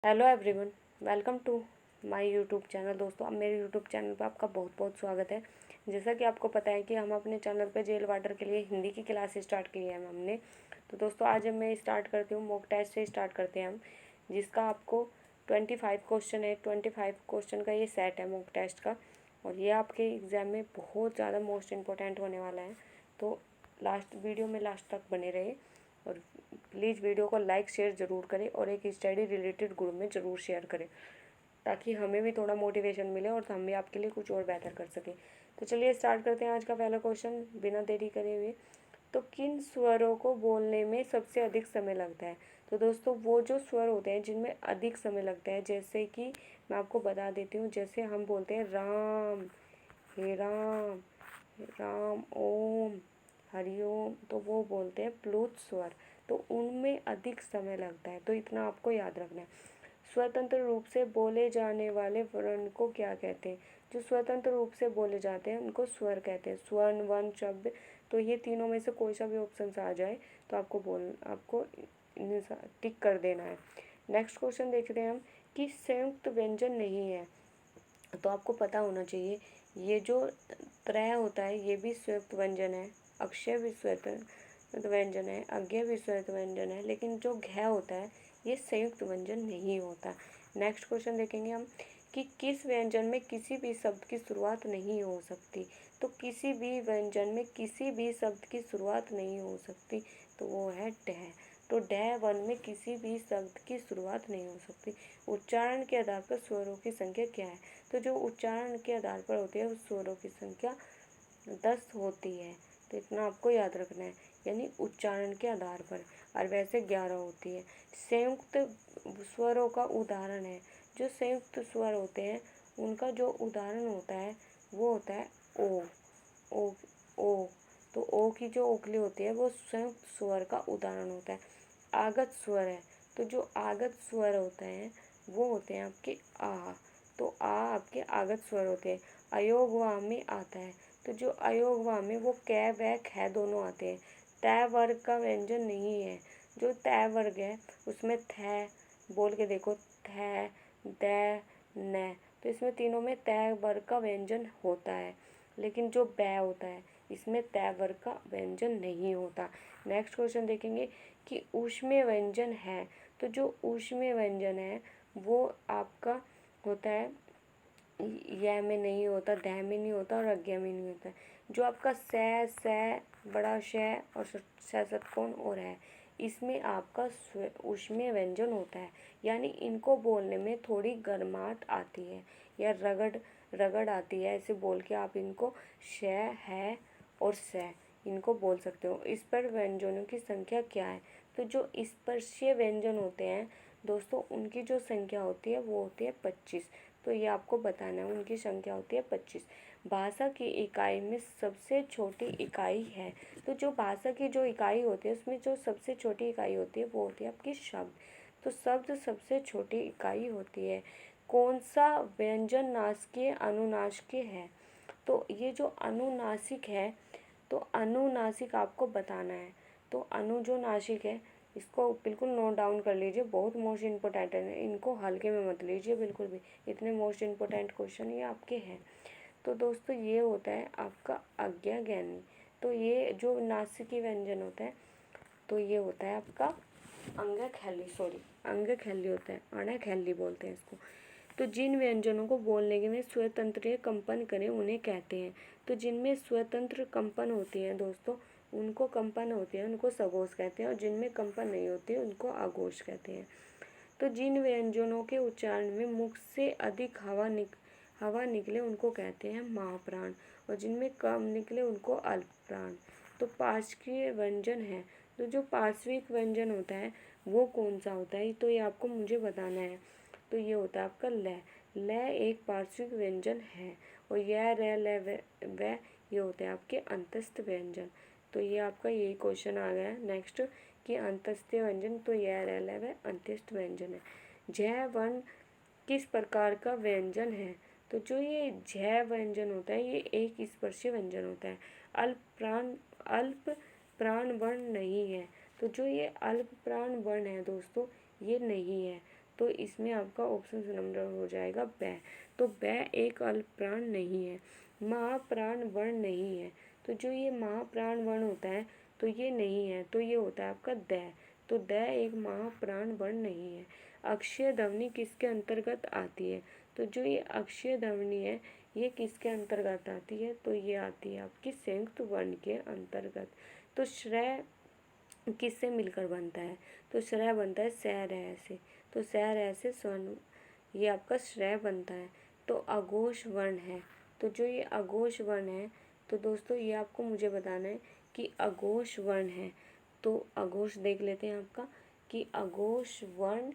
Hello everyone, welcome to my YouTube channel. दोस्तों, अब मेरे यूट्यूब चैनल पर आपका बहुत बहुत स्वागत है। जैसा कि आपको पता है कि हम अपने चैनल पर जेल वार्डर के लिए हिंदी की क्लास स्टार्ट की है हमने। तो दोस्तों, आज मैं स्टार्ट करती हूँ, मॉक टेस्ट से स्टार्ट करते हैं हम, जिसका आपको 25 क्वेश्चन है। 25 क्वेश्चन का ये सेट है मॉक टेस्ट का, और ये आपके एग्ज़ाम में बहुत ज़्यादा मोस्ट इम्पोर्टेंट होने वाला है। तो वीडियो में लास्ट तक बने रहे, और प्लीज़ वीडियो को लाइक शेयर ज़रूर करें, और एक स्टडी रिलेटेड ग्रुप में ज़रूर शेयर करें, ताकि हमें भी थोड़ा मोटिवेशन मिले और हम भी आपके लिए कुछ और बेहतर कर सकें। तो चलिए स्टार्ट करते हैं आज का पहला क्वेश्चन बिना देरी करे हुए। तो किन स्वरों को बोलने में सबसे अधिक समय लगता है? तो दोस्तों, वो जो स्वर होते हैं जिनमें अधिक समय लगता है, जैसे कि मैं आपको बता देती हूँ, जैसे हम बोलते हैं राम, हे राम, राम ओम, हरिओम, तो वो बोलते हैं प्लुत स्वर। तो उनमें अधिक समय लगता है, तो इतना आपको याद रखना है। स्वतंत्र रूप से बोले जाने वाले वर्ण को क्या कहते हैं? जो स्वतंत्र रूप से बोले जाते हैं उनको स्वर कहते हैं। स्वर्ण, वर्ण, शब्द, तो ये तीनों में से कोई सा भी ऑप्शन आ जाए तो आपको टिक कर देना है। नेक्स्ट क्वेश्चन देखते हैं हम कि संयुक्त व्यंजन नहीं है। तो आपको पता होना चाहिए, ये जो त्रय होता है ये भी संयुक्त व्यंजन है, अक्षय भी संयुक्त व्यंजन है, अज्ञे भी संयुक्त व्यंजन है, लेकिन जो घ होता है ये संयुक्त व्यंजन नहीं होता। नेक्स्ट क्वेश्चन देखेंगे हम कि किस व्यंजन में किसी भी शब्द की शुरुआत नहीं हो सकती? तो किसी भी व्यंजन में किसी भी शब्द की शुरुआत नहीं हो सकती, तो वो है डह। तो डह वर्ण में किसी भी शब्द की शुरुआत नहीं हो सकती। उच्चारण के आधार पर स्वरों की संख्या क्या है? तो जो उच्चारण के आधार पर होती है उस स्वरों की संख्या 10 होती है। तो इतना आपको याद रखना है, यानी उच्चारण के आधार पर, और वैसे 11 होती है। संयुक्त स्वरों का उदाहरण है, जो संयुक्त स्वर होते हैं उनका जो उदाहरण होता है वो होता है ओ, ओ, ओ। तो ओ की जो ओखली होती है वो संयुक्त स्वर का उदाहरण होता है। आगत स्वर है, तो जो आगत स्वर होते हैं वो होते हैं आपके आ। तो आ आपके आगत स्वर होते हैं। अयोग व में आता है, तो जो अयोग व में वो कै व ख दोनों आते हैं। तय वर्ग का व्यंजन नहीं है। जो तय वर्ग है उसमें थ, बोल के देखो, थ, द, न, तो इसमें तीनों में तय वर्ग का व्यंजन होता है, लेकिन जो बै होता है इसमें तय वर्ग का व्यंजन नहीं होता। नेक्स्ट क्वेश्चन देखेंगे कि ऊष्मीय व्यंजन है। तो जो ऊष्मीय व्यंजन है वो आपका होता है, य में नहीं होता, दह में नहीं होता, और अज्ञा में नहीं होता। जो आपका स, बड़ा श और षटकोण और है, इसमें आपका ऊष्मीय व्यंजन होता है, यानी इनको बोलने में थोड़ी गर्माहट आती है या रगड़ आती है। ऐसे बोल के आप इनको श, है और स इनको बोल सकते हो। इस पर व्यंजनों की संख्या क्या है? तो जो स्पर्शीय व्यंजन होते हैं दोस्तों, उनकी जो संख्या होती है वो होती है 25। तो ये आपको बताना है, उनकी संख्या होती है 25। भाषा की इकाई में सबसे छोटी इकाई है। तो जो भाषा की जो इकाई होती है उसमें जो सबसे छोटी इकाई होती है वो होती है आपकी शब्द। तो शब्द सबसे छोटी इकाई होती है। कौन सा व्यंजन नासिकीय अनुनासिकीय है? तो ये जो अनुनासिक है, तो अनुनासिक आपको बताना है। तो अनु जो नासिक है इसको बिल्कुल नोट डाउन कर लीजिए, बहुत मोस्ट इम्पोर्टेंट है, इनको हल्के में मत लीजिए बिल्कुल भी, इतने मोस्ट इम्पोर्टेंट क्वेश्चन ये आपके हैं। तो दोस्तों, ये होता है आपका आज्ञा ज्ञानी। तो ये जो नासिकी व्यंजन होता है तो ये होता है आपका अंग होता है, अणखैली बोलते हैं इसको। तो जिन व्यंजनों को बोलने के में स्वतंत्र कंपन करें उन्हें कहते हैं। तो जिनमें स्वतंत्र कंपन होती है दोस्तों, उनको कंपन होती है उनको सघोष कहते हैं, और जिनमें कंपन नहीं होती है उनको आघोष कहते हैं। तो जिन व्यंजनों के उच्चारण में मुख से अधिक हवा निकले उनको कहते हैं महाप्राण, और जिनमें कम निकले उनको अल्पप्राण। तो पार्श्विक व्यंजन है, तो जो पार्श्विक व्यंजन होता है वो कौन सा होता है? तो ये आपको मुझे बताना है। तो ये होता है आपका ल। ल एक पार्श्विक व्यंजन है, और यह र ल व ये होते हैं आपके अंतस्थ व्यंजन। तो ये आपका यही क्वेश्चन आ गया है नेक्स्ट कि अंतस्थ व्यंजन, तो यह र ल व अंत्यस्थ व्यंजन है। झ वर्ण किस प्रकार का व्यंजन है? तो जो ये झ व्यंजन होता है ये एक स्पर्शीय व्यंजन होता है। अल्प प्राण वर्ण नहीं है। तो जो ये अल्प प्राण वर्ण है दोस्तों ये नहीं है। तो इसमें आपका ऑप्शन नंबर हो जाएगा बै। तो बै एक अल्प प्राण नहीं है, महाप्राण वर्ण नहीं है। तो जो ये महाप्राण वर्ण होता है तो ये नहीं है, तो ये होता है आपका दै। तो दै एक महाप्राण वर्ण नहीं है। अक्षय ध्वनि किसके अंतर्गत आती है? तो जो ये अक्षय ध्वनि है ये किसके अंतर्गत आती है? तो ये आती है आपकी संयुक्त वर्ण के अंतर्गत। तो श्रेय किससे मिलकर बनता है? तो श्रेय बनता है सह रह से। तो सह रह से स्वर्ण, ये आपका श्रेय बनता है। तो अघोष वर्ण है, तो जो ये अघोष वर्ण है तो दोस्तों ये आपको मुझे बताना है कि अघोष वर्ण है। तो अघोष देख लेते हैं आपका कि अघोष वर्ण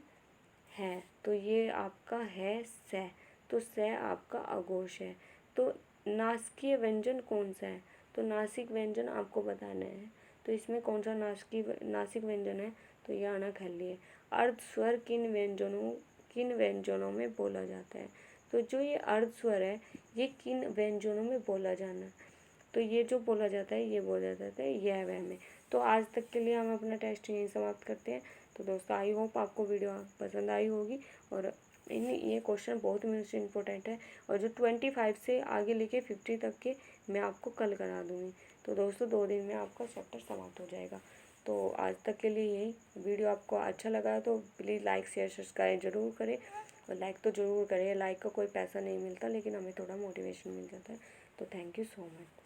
है, तो ये आपका है सह। तो सह आपका अघोष है। तो नासिकीय व्यंजन कौन सा है? तो नासिक व्यंजन आपको बताना है। तो इसमें कौन सा नासिक व्यंजन है? तो ये अणक हल्ली है। अर्ध स्वर किन व्यंजनों में बोला जाता है? तो जो ये अर्ध स्वर है ये किन व्यंजनों में बोला जाना? तो ये जो बोला जाता है ये बोला जाता है यह वह में। तो आज तक के लिए हम अपना टेस्ट यहीं समाप्त करते हैं। तो दोस्तों आई होप आपको वीडियो पसंद आई होगी, और ये क्वेश्चन बहुत मुझे इम्पोर्टेंट है, और जो 25 से आगे लेके 50 तक के मैं आपको कल करा दूँगी। तो दोस्तों 2 दिन में आपका चैप्टर समाप्त हो जाएगा। तो आज तक के लिए यही। वीडियो आपको अच्छा लगा तो प्लीज़ लाइक शेयर सब्सक्राइब ज़रूर करें, और लाइक तो ज़रूर करें। लाइक का कोई पैसा नहीं मिलता, लेकिन हमें थोड़ा मोटिवेशन मिल जाता है। तो थैंक यू सो मच।